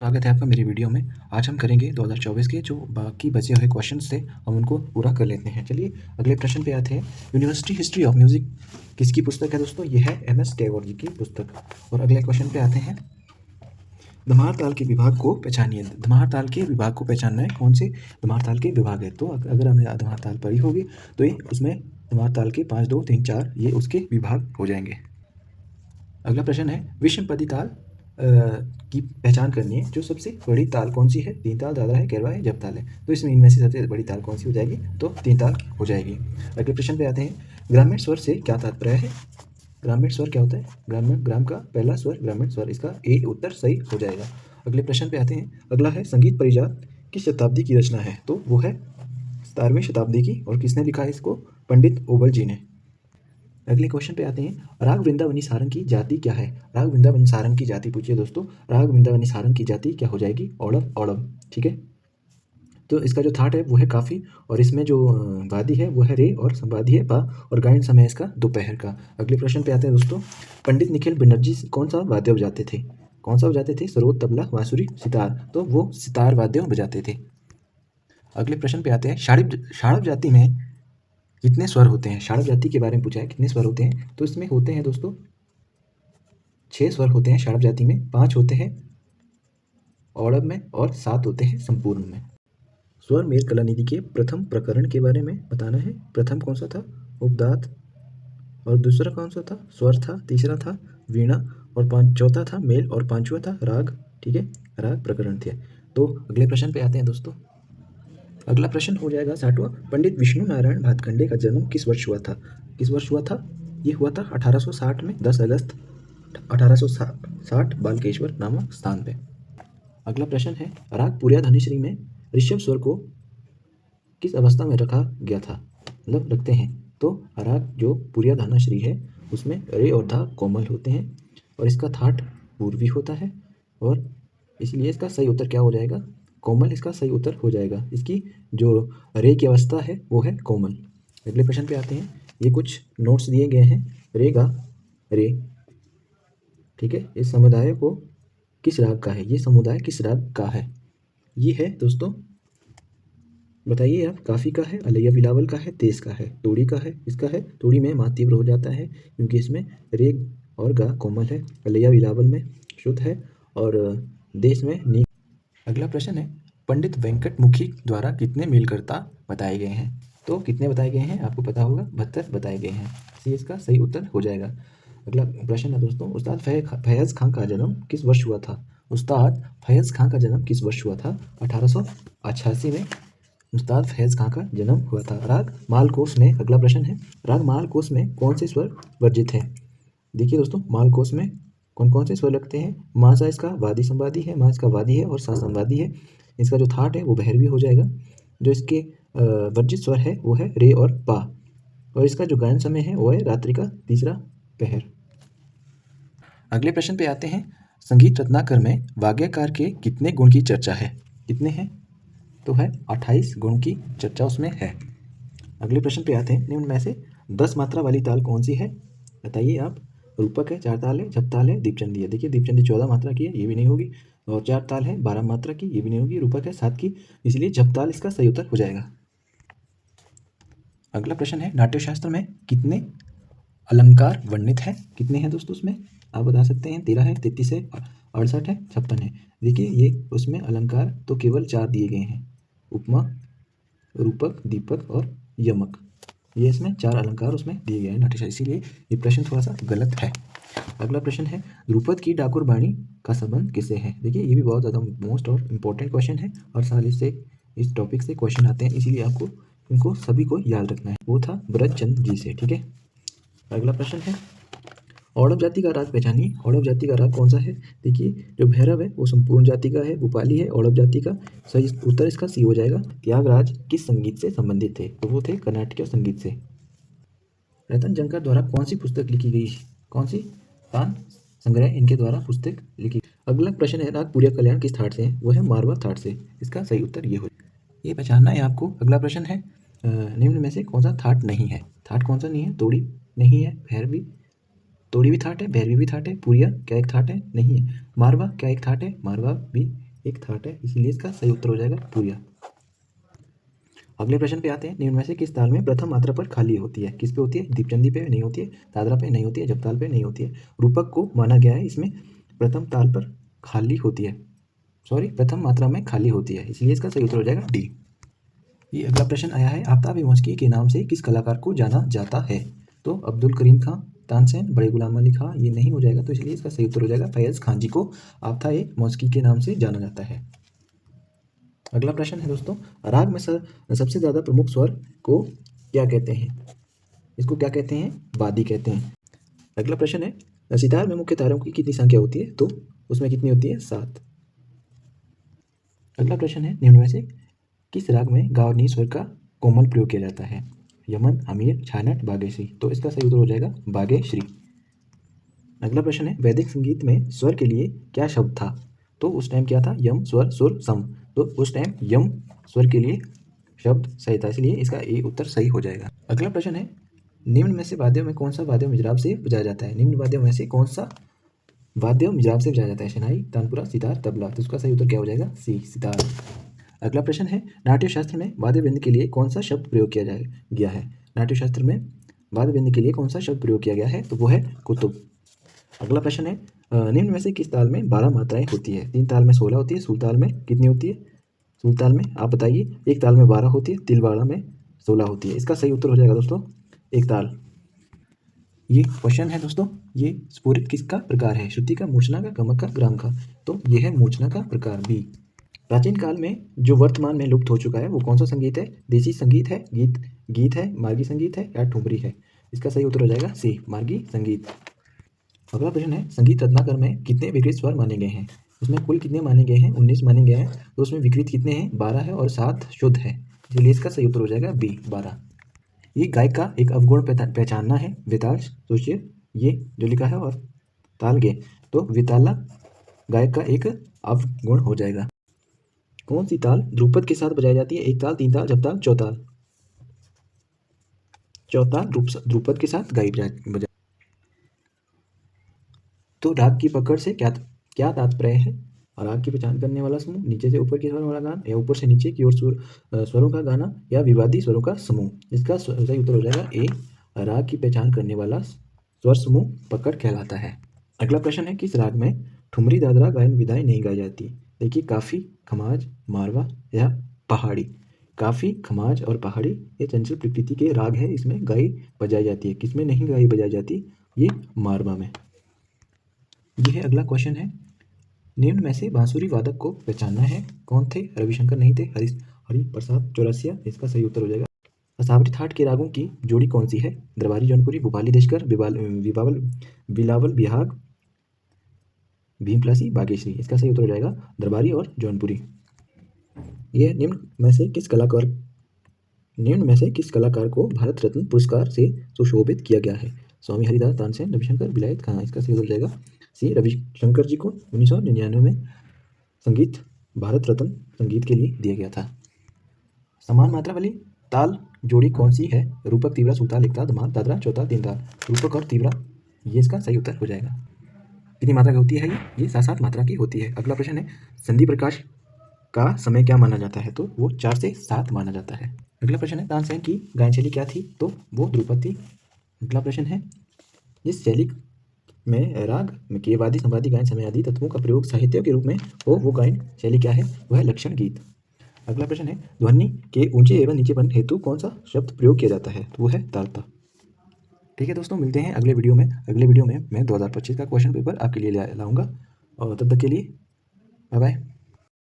स्वागत है आपका मेरी वीडियो में। आज हम करेंगे 2024 के जो बाकी बचे हुए क्वेश्चंस थे, हम उनको पूरा कर लेते हैं। चलिए अगले प्रश्न पे आते हैं। यूनिवर्सिटी हिस्ट्री ऑफ म्यूजिक किसकी पुस्तक है दोस्तों? ये है एम एस टैगोर जी की पुस्तक। और अगले क्वेश्चन पे आते हैं। धमार ताल के विभाग को पहचानिए। धमार ताल के विभाग को पहचानना है, कौन से धमार ताल के विभाग है। तो अगर हमने धमार ताल पढ़ी होगी तो ये उसमें धमार ताल के 5, 2, 3, 4 ये उसके विभाग हो जाएंगे। अगला प्रश्न है विषमपदी ताल की पहचान करनी है। जो सबसे बड़ी ताल कौन सी है? 3 ताल, दादरा है, कैरवा है, जप ताल है। तो इसमें इनमें से सबसे बड़ी ताल कौन सी हो जाएगी? तो 3 ताल हो जाएगी। अगले प्रश्न पे आते हैं। ग्रामीण स्वर से क्या तात्पर्य है? ग्रामीण स्वर क्या होता है? ग्राम का पहला स्वर ग्रामीण स्वर, इसका ए उत्तर सही हो जाएगा। अगले प्रश्न पे आते हैं। अगला है संगीत परिजात किस शताब्दी की रचना है? तो वो है 17वीं शताब्दी की। और किसने लिखा है इसको? पंडित ओबल जी ने। अगले क्वेश्चन पे आते हैं। राग वृंदावनी सारंग की जाति क्या है? राग वृंदावनी सारंग की जाति पूछिए दोस्तों। राग वृंदावनी सारंग की जाति क्या हो जाएगी? औड़व औड़व। ठीक है। तो इसका जो थाट है वो है काफ़ी, और इसमें जो वादी है वो है रे, और संवादी है पा, और गायन समय इसका दोपहर का। अगले प्रश्न पे आते हैं दोस्तों। पंडित निखिल बनर्जी कौन सा वाद्य बजाते थे? कौन सा बजाते थे? सरोद, तबला, बांसुरी, सितार। तो वो सितार वाद्य बजाते थे। अगले प्रश्न पे आते हैं। शाड़व जाति में कितने स्वर होते हैं? शाड़व जाति के बारे में पूछा है, कितने स्वर होते हैं? तो इसमें होते हैं दोस्तों 6 स्वर होते हैं शाड़व जाति में, 5 होते हैं औड़व में, और 7 होते हैं संपूर्ण में। स्वर मेल कलानिधि के प्रथम प्रकरण के बारे में बताना है। प्रथम कौन सा था? उपदात। और दूसरा कौन सा था? स्वर था। तीसरा था वीणा, और चौथा था मेल, और पांचवा था राग। ठीक है, राग प्रकरण थे। तो अगले प्रश्न पे आते हैं दोस्तों। अगला प्रश्न हो जाएगा 60वां। पंडित विष्णु नारायण भातखंडे का जन्म किस वर्ष हुआ था? किस वर्ष हुआ था? ये हुआ था 1860 में, 10 अगस्त 1860 बालकेश्वर नामक स्थान पे। अगला प्रश्न है। राग पूर्या धनिश्री में ऋषभ स्वर को किस अवस्था में रखा गया था? मतलब रखते हैं। तो राग जो पूर्या धनाश्री है उसमें रे और धा कोमल होते हैं, और इसका थाट पूर्वी होता है, और इसलिए इसका सही उत्तर क्या हो जाएगा? कोमल इसका सही उत्तर हो जाएगा। इसकी जो रे की अवस्था है वो है कोमल। अगले प्रश्न पे आते हैं। ये कुछ नोट्स दिए गए हैं। रे गा रे। ठीक है, इस समुदाय को किस राग का है? ये समुदाय किस राग का है? ये है दोस्तों, बताइए आप। काफ़ी का है, अलैया बिलावल का है, तेज का है, तोड़ी का है। इसका है तोड़ी में माँ तीव्र हो जाता है, क्योंकि इसमें रे और गा कोमल है। अलैया बिलावल में शुद्ध है, और देश में नी। अगला प्रश्न है। पंडित वेंकट मुखी द्वारा कितने मेलकर्ता बताए गए हैं? तो कितने बताए गए हैं आपको पता होगा? 72 बताए गए हैं। इसी इसका सही उत्तर हो जाएगा। अगला प्रश्न है दोस्तों। उस्ताद फैयज़ खां का जन्म किस वर्ष हुआ था? उस्ताद फैयज़ खां का जन्म किस वर्ष हुआ था? 1888 में उस्ताद फैज़ खां का जन्म हुआ था। राग मालकोस में, अगला प्रश्न है। राग मालकोस में कौन से स्वर वर्जित हैं? देखिए दोस्तों, मालकोस में कौन कौन से स्वर लगते हैं? मा सा इसका वादी संवादी है, मा इसका वादी है, और सा संवादी है। इसका जो थाट है वो भैरवी हो जाएगा। जो इसके वर्जित स्वर है वो है रे और पा, और इसका जो गायन समय है वो है रात्रि का तीसरा पहर। अगले प्रश्न पे आते हैं। संगीत रत्नाकर में वाग्यकार के कितने गुण की चर्चा है? कितने हैं? तो है 28 गुण की चर्चा उसमें है। अगले प्रश्न पे आते हैं। निम्न में से 10 मात्रा वाली ताल कौन सी है? बताइए आप। रूपक है, 4 ताल है, झप ताल है, दीपचंदी है। देखिए दीपचंदी 14 मात्रा की है, ये भी नहीं होगी। और 4 ताल है 12 मात्रा की, ये भी नहीं होगी। रूपक है 7 की, इसलिए झप ताल इसका सही उत्तर हो जाएगा। अगला प्रश्न है। नाट्यशास्त्र में कितने अलंकार वर्णित है? कितने हैं दोस्तों उसमें? आप बता सकते हैं। 13 है, 33 है, 68 है, 56 है। देखिए ये उसमें अलंकार तो केवल 4 दिए गए हैं। उपमा, रूपक, दीपक और यमक। ये इसमें 4 अलंकार उसमें दिए गए हैं नाट्यशास्त्र, इसीलिए ये प्रश्न थोड़ा सा गलत है। अगला प्रश्न है। द्रुपद की डाकुर बाणी का संबंध किससे है? देखिए ये भी बहुत ज़्यादा मोस्ट और इम्पोर्टेंट क्वेश्चन है, और साल इससे इस टॉपिक से क्वेश्चन आते हैं, इसीलिए आपको इनको सभी को याद रखना है। वो था ब्रजचंद जी से। ठीक है। अगला प्रश्न है। औड़व जाति का राग पहचानिए। औड़व जाति का राग कौन सा है? देखिए जो भैरव है वो संपूर्ण जाति का है, भूपाली है औड़व जाति का। सही उत्तर इसका सी हो जाएगा। त्यागराज किस संगीत से संबंधित थे? तो वो थे कर्नाटकीय संगीत से। रतन जंकर द्वारा कौन सी पुस्तक लिखी गई? कौन सी? तान संग्रह इनके द्वारा पुस्तक लिखी। अगला प्रश्न है। राग पूर्या कल्याण किस थाट से है? वो है मारवा थाट से। इसका सही उत्तर ये हो, ये पहचानना है आपको। अगला प्रश्न है। निम्न में से कौन सा थाट नहीं है? थाट कौन सा नहीं है? तोड़ी नहीं है, भैरवी, तोड़ी भी थाट है, भैरवी भी थाट है, पूरिया क्या एक थाट है? नहीं है। मारवा क्या एक थाट है? मारवा भी एक थाट है, इसीलिए इसका सही उत्तर हो जाएगा पूरिया। अगले प्रश्न पे आते हैं। निम्न में से किस ताल में प्रथम मात्रा पर खाली होती है? किस पे होती है? दीपचंदी पे नहीं होती है, दादरा पे नहीं होती है, जपताल पे नहीं होती है। रूपक को माना गया है इसमें प्रथम ताल पर खाली होती है, सॉरी प्रथम मात्रा में खाली होती है, इसलिए इसका सही उत्तर हो जाएगा डी। ये अगला प्रश्न आया है। आफ्ताब-ए मौसिकी के नाम से किस कलाकार को जाना जाता है? तो अब्दुल करीम खां, तानसेन, बड़े गुलाम अली खां, ये नहीं हो जाएगा, तो इसलिए इसका सही उत्तर हो जाएगा फैज़ खान जी को आफ्ताब-ए-मौसिकी के नाम से जाना जाता है। अगला प्रश्न है दोस्तों, राग में सबसे ज़्यादा प्रमुख स्वर को क्या कहते हैं? इसको क्या कहते हैं? वादी कहते हैं। अगला प्रश्न है, सितार में मुख्य तारों की कितनी संख्या होती है? तो उसमें कितनी होती है? 7। अगला प्रश्न है, निम्न में से किस राग में गावनी स्वर का कोमल प्रयोग किया जाता है? यमन, हमीर, छानट, बागेश्री, तो इसका सही उत्तर हो जाएगा बागेश्री। अगला प्रश्न है, वैदिक संगीत में स्वर के लिए क्या शब्द था? तो उस टाइम क्या था? यम, स्वर, सुर, सम, तो उस टाइम यम स्वर के लिए शब्द सही था, इसलिए इसका ए उत्तर सही हो जाएगा। अगला प्रश्न है, निम्न में से वाद्यों में कौन सा वाद्य मिजराब से बजाया जाता है? निम्न वाद्यों में से कौन सा वाद्य मिजराब से बजाया जाता है? शहनाई, तानपुरा, सितार, तबला, तो उसका सही उत्तर क्या हो जाएगा? सी, सितार। अगला प्रश्न है, नाट्यशास्त्र में वाद्य वृंद के लिए कौन सा शब्द प्रयोग किया गया है? नाट्यशास्त्र में वाद्य वृंद के लिए कौन सा शब्द प्रयोग किया गया है? तो वो है कुतुब। अगला प्रश्न है, निम्न में से किस ताल में 12 मात्राएं होती है? 3 ताल में 16 होती है, सूल ताल में कितनी होती है? सूल ताल में आप बताइए। एक ताल में 12 होती है, तिलवाड़ा में 16 होती है, इसका सही उत्तर हो जाएगा दोस्तों एक ताल। ये क्वेश्चन है दोस्तों, ये स्फुरित किसका प्रकार है? श्रुति का, मूर्छना का, गमक का, ग्राम का, तो ये है मूर्छना का प्रकार बी। प्राचीन काल में जो वर्तमान में लुप्त हो चुका है वो कौन सा संगीत है? देसी संगीत है, गीत है, मार्गी संगीत है या ठुमरी है? इसका सही उत्तर हो जाएगा सी, मार्गी संगीत। अगला प्रश्न है, संगीत रत्नाकर में कितने विकृत स्वर माने गए हैं? उसमें कुल कितने माने गए हैं? 19 माने गए हैं, तो उसमें विकृत कितने हैं? 12 है और 7 शुद्ध है, इसलिए इसका सही उत्तर हो जाएगा बी, 12। ये गायक का एक अवगुण पहचानना है। वेताल, सोचिए ये जो लिखा है, और ताल गे, तो विताला गायक का एक अवगुण हो जाएगा। कौन सी ताल ध्रुपद के साथ बजाई जाती है? एक ताल, तीन ताल, जपताल, चौताल। चौताल ध्रुपद के साथ बजाई। तो राग की पकड़ से क्या क्या तात्पर्य है? राग की पहचान करने वाला समूह, नीचे से ऊपर की स्वर वाला गाना, या ऊपर से नीचे की ओर स्वरों का गाना, या विवादी स्वरों का समूह? इसका सही उत्तर हो जाएगा ए, राग की पहचान करने वाला स्वर समूह पकड़ कहलाता है। अगला प्रश्न है, किस राग में ठुमरी दादरा गायन विधाएं नहीं गाई जाती? देखिए, काफी, खमाज, मारवा या पहाड़ी। काफी, खमाज और पहाड़ी ये चंचल प्रकृति के राग है, इसमें गाई बजाई जाती है। किसमें नहीं गाई बजाई जाती? ये मारवा में। यह अगला क्वेश्चन है, निम्न में से बांसुरी वादक को पहचानना है। कौन थे? रविशंकर नहीं थे, हरिप्रसाद चौरसिया, इसका सही उत्तर हो जाएगा। असावरी थाट के रागों की जोड़ी कौन सी है? दरबारी, जौनपुरी, भोपाली, देशकर, बिलावल बिहाग, भीमप्लासी, बागेश्री, इसका सही उत्तर हो जाएगा दरबारी और जौनपुरी। यह निम्न में से किस कलाकार को भारत रत्न पुरस्कार से सुशोभित किया गया है? स्वामी हरिदास, तानसेन, रविशंकर, विलायत खां, इसका सही उत्तर हो जाएगा सी, रविशंकर जी को 1999 में संगीत भारत रत्न संगीत के लिए दिया गया था। समान मात्रा वाली ताल जोड़ी कौन सी है? रूपक, तीव्रा, सुताल, एकताल, धमाल, दादरा, चौताल, तीन ताल। रूपक और तीव्रा, ये इसका सही उत्तर हो जाएगा। कितनी मात्रा की होती है ये 7 मात्रा की होती है। अगला प्रश्न है, संधि प्रकाश का समय क्या माना जाता है? तो वो 4 से 7 माना जाता है। अगला प्रश्न है, तानसेन की गायन शैली क्या थी? तो वो ध्रुपद थी। अगला प्रश्न है, जिस शैली में राग में के वादी, संवादी, गायन, समय आदि तत्वों का प्रयोग साहित्य के रूप में हो, वो गायन शैली क्या है? वह है लक्षण गीत। अगला प्रश्न है, ध्वनि के ऊंचे एवं नीचेपन हेतु कौन सा शब्द प्रयोग किया जाता है? तो वो है तालता। ठीक है दोस्तों, मिलते हैं अगले वीडियो में। अगले वीडियो में मैं 2025 का क्वेश्चन पेपर आपके लिए लाऊंगा, और तब तक के लिए बाय बाय।